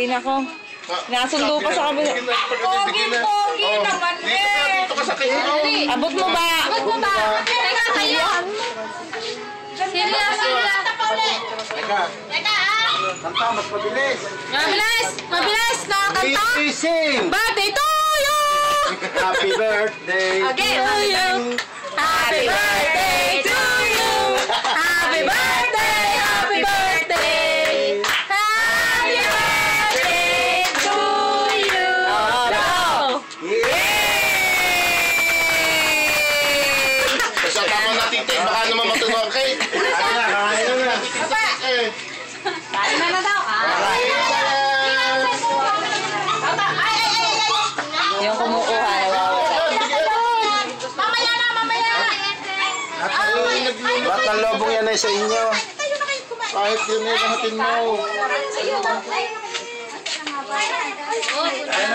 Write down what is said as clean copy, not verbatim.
nako. Nasundo pa sa kabila. Pogi naman eh. Dito ka sa kayo. Abot mo ba? Teka kayo. Sila. Teka. Kanta, mas mabilis. Mabilis na kanta. Sing. Birthday to you! Happy birthday. Okay, to you. Happy birthday to you. Happy birthday, happy birthday. Happy birthday to you. Go! Sa tama natin, baka naman matunog ang cake. Kain na daw. Yung kumukuha. Mamaya. Ba't ang lobong yan ay sa inyo? Kahit yun ay lahatin mo. Ayun.